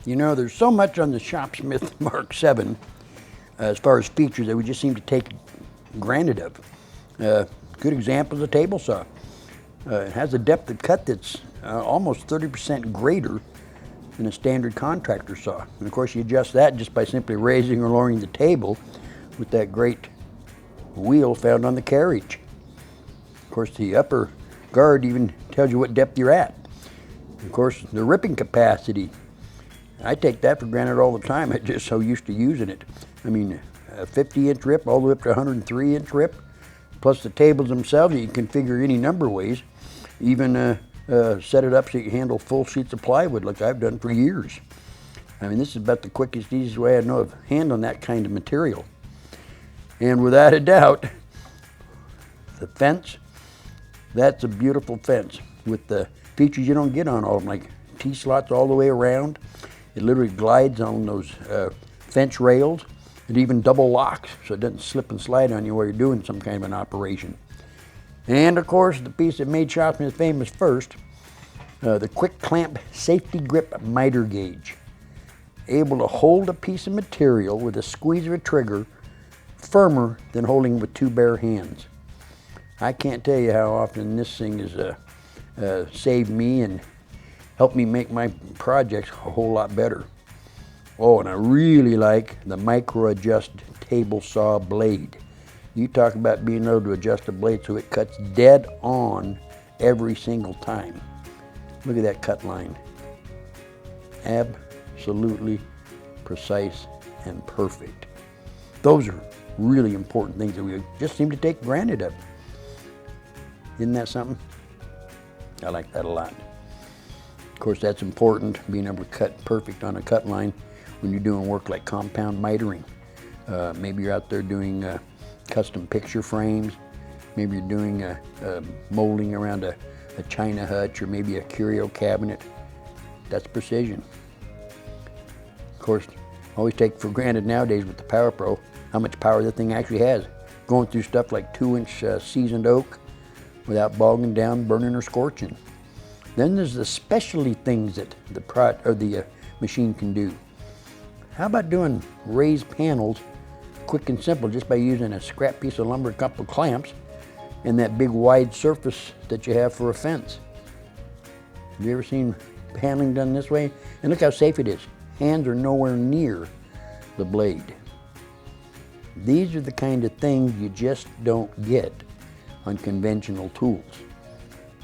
You know, there's so much on the Shopsmith Mark 7 as far as features that we just seem to take granted of. Good example is a table saw. It has a depth of cut that's almost 30% greater than a standard contractor saw. And of course you adjust that just by simply raising or lowering the table with that great wheel found on the carriage. Of course the upper guard even tells you what depth you're at. Of course the ripping capacity, I take that for granted all the time. I'm just so used to using it. I mean, a 50-inch rip all the way up to a 103-inch rip, plus the tables themselves, you can configure any number of ways. Even set it up so you can handle full sheets of plywood like I've done for years. I mean, this is about the quickest, easiest way I know of handling that kind of material. And without a doubt, the fence, that's a beautiful fence with the features you don't get on all of them, like T-slots all the way around. It literally glides on those fence rails. It even double locks so it doesn't slip and slide on you while you're doing some kind of an operation. And of course, the piece that made Shopsmith famous first, the quick clamp safety grip miter gauge. Able to hold a piece of material with a squeeze of a trigger firmer than holding with two bare hands. I can't tell you how often this thing has saved me and helped me make my projects a whole lot better. Oh, and I really like the micro adjust table saw blade. You talk about being able to adjust a blade so it cuts dead on every single time. Look at that cut line. Absolutely precise and perfect. Those are really important things that we just seem to take granted of. Isn't that something? I like that a lot. Of course, that's important, being able to cut perfect on a cut line when you're doing work like compound mitering. Maybe you're out there doing custom picture frames. Maybe you're doing molding around a china hutch or maybe a curio cabinet. That's precision. Of course, I always take for granted nowadays with the PowerPro how much power the thing actually has. Going through stuff like 2-inch seasoned oak without bogging down, burning, or scorching. Then there's the specialty things that the machine can do. How about doing raised panels quick and simple just by using a scrap piece of lumber, a couple of clamps, and that big wide surface that you have for a fence? Have you ever seen paneling done this way? And look how safe it is. Hands are nowhere near the blade. These are the kind of things you just don't get on conventional tools.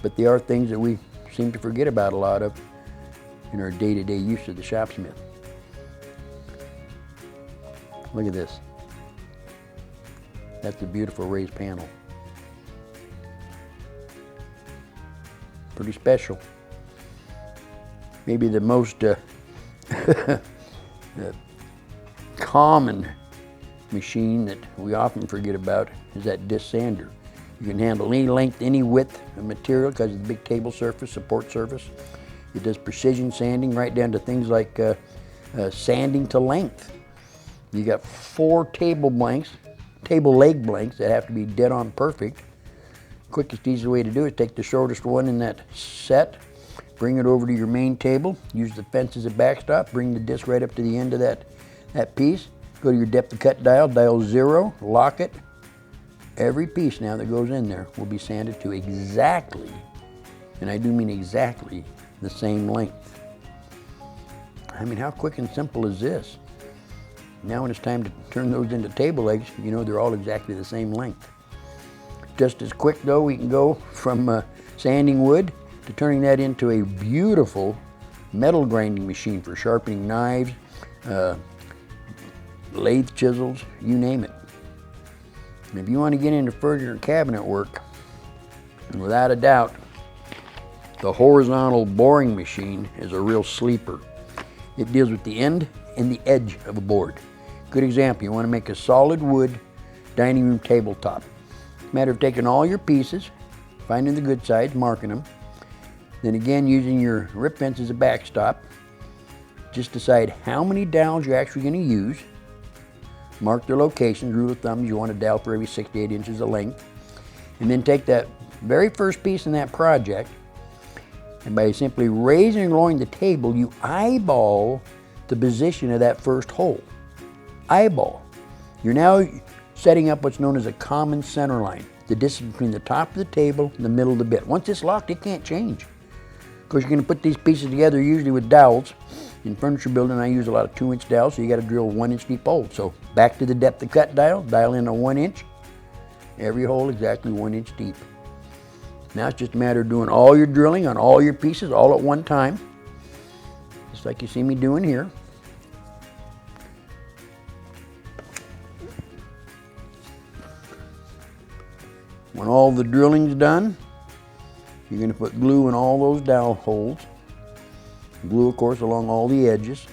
But they are things that we seem to forget about a lot of in our day-to-day use of the Shopsmith. Look at this. That's a beautiful raised panel. Pretty special. Maybe the most common machine that we often forget about is that disc sander. You can handle any length, any width of material because of the big table surface, support surface. It does precision sanding right down to things like sanding to length. You got 4 table leg blanks that have to be dead on perfect. Quickest, easy way to do it, take the shortest one in that set, bring it over to your main table, use the fence as a backstop, bring the disc right up to the end of that piece, go to your depth of cut dial, dial 0, lock it. Every piece now that goes in there will be sanded to exactly, and I do mean exactly, the same length. I mean, how quick and simple is this? Now when it's time to turn those into table legs, you know they're all exactly the same length. Just as quick though, we can go from sanding wood to turning that into a beautiful metal grinding machine for sharpening knives, lathe chisels, you name it. And if you want to get into furniture and cabinet work, without a doubt, the horizontal boring machine is a real sleeper. It deals with the end and the edge of a board. Good example, you want to make a solid wood dining room tabletop. Matter of taking all your pieces, finding the good sides, marking them, then again using your rip fence as a backstop, just decide how many dowels you're actually going to use, mark their locations, rule of thumb, you want a dowel for every 6 to 8 inches of length, and then take that very first piece in that project, and by simply raising and lowering the table, you eyeball the position of that first hole. Eyeball. You're now setting up what's known as a common center line, the distance between the top of the table and the middle of the bit. Once it's locked, it can't change. Of course, you're going to put these pieces together usually with dowels. In furniture building, I use a lot of 2-inch dowels, so you got to drill 1-inch deep holes. So back to the depth of cut dial in a 1 inch. Every hole exactly 1 inch deep. Now it's just a matter of doing all your drilling on all your pieces all at one time, just like you see me doing here. When all the drilling's done, you're going to put glue in all those dowel holes. Glue, of course, along all the edges.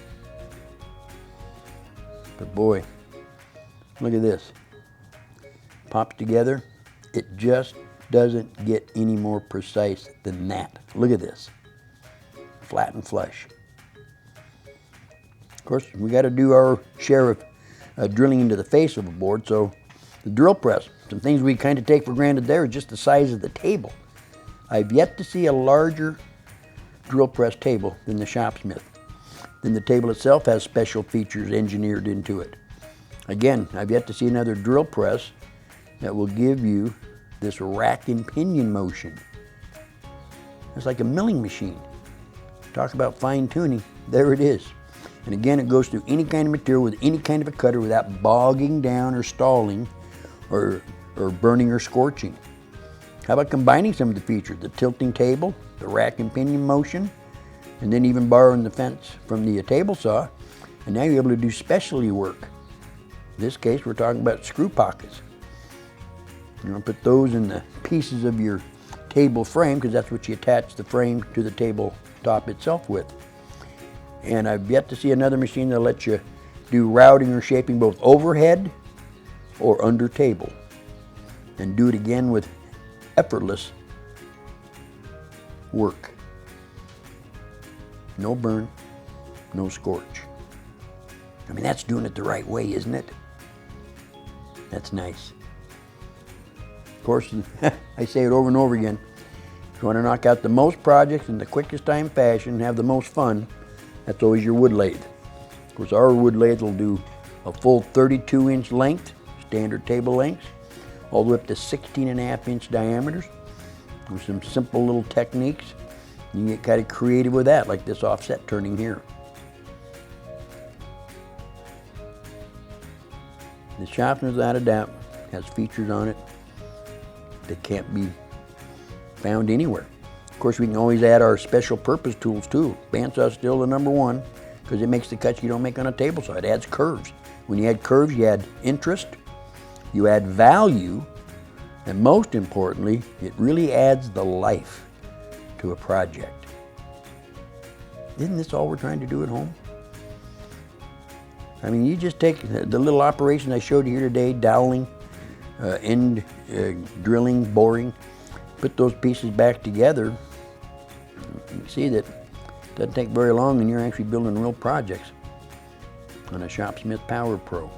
But boy, look at this. Pops together. It just doesn't get any more precise than that. Look at this. Flat and flush. Of course, we got to do our share of drilling into the face of a board, so the drill press, some things we kind of take for granted there is just the size of the table. I've yet to see a larger drill press table than the Shopsmith. Then the table itself has special features engineered into it. Again, I've yet to see another drill press that will give you this rack and pinion motion. It's like a milling machine. Talk about fine tuning, there it is. And again, it goes through any kind of material with any kind of a cutter without bogging down or stalling or burning or scorching. How about combining some of the features, the tilting table, the rack and pinion motion, and then even borrowing the fence from the table saw, and now you're able to do specialty work. In this case, we're talking about screw pockets. You're going to put those in the pieces of your table frame, because that's what you attach the frame to the table top itself with. And I've yet to see another machine that'll let you do routing or shaping both overhead or under table, and do it again with effortless work. No burn, no scorch. I mean, that's doing it the right way, isn't it? That's nice. Of course, I say it over and over again, if you want to knock out the most projects in the quickest time fashion and have the most fun, that's always your wood lathe. Of course, our wood lathe will do a full 32-inch length, standard table lengths, all the way up to 16.5-inch diameters with some simple little techniques. You can get kind of creative with that, like this offset turning here. The Shopsmith, without a doubt, has features on it that can't be found anywhere. Of course, we can always add our special purpose tools too. Bandsaw is still the #1 because it makes the cuts you don't make on a table saw. It adds curves. When you add curves, you add interest, you add value, and most importantly, it really adds the life to a project. Isn't this all we're trying to do at home? I mean, you just take the little operation I showed you here today, doweling, end drilling, boring, put those pieces back together. You can see that it doesn't take very long and you're actually building real projects on a Shopsmith PowerPro.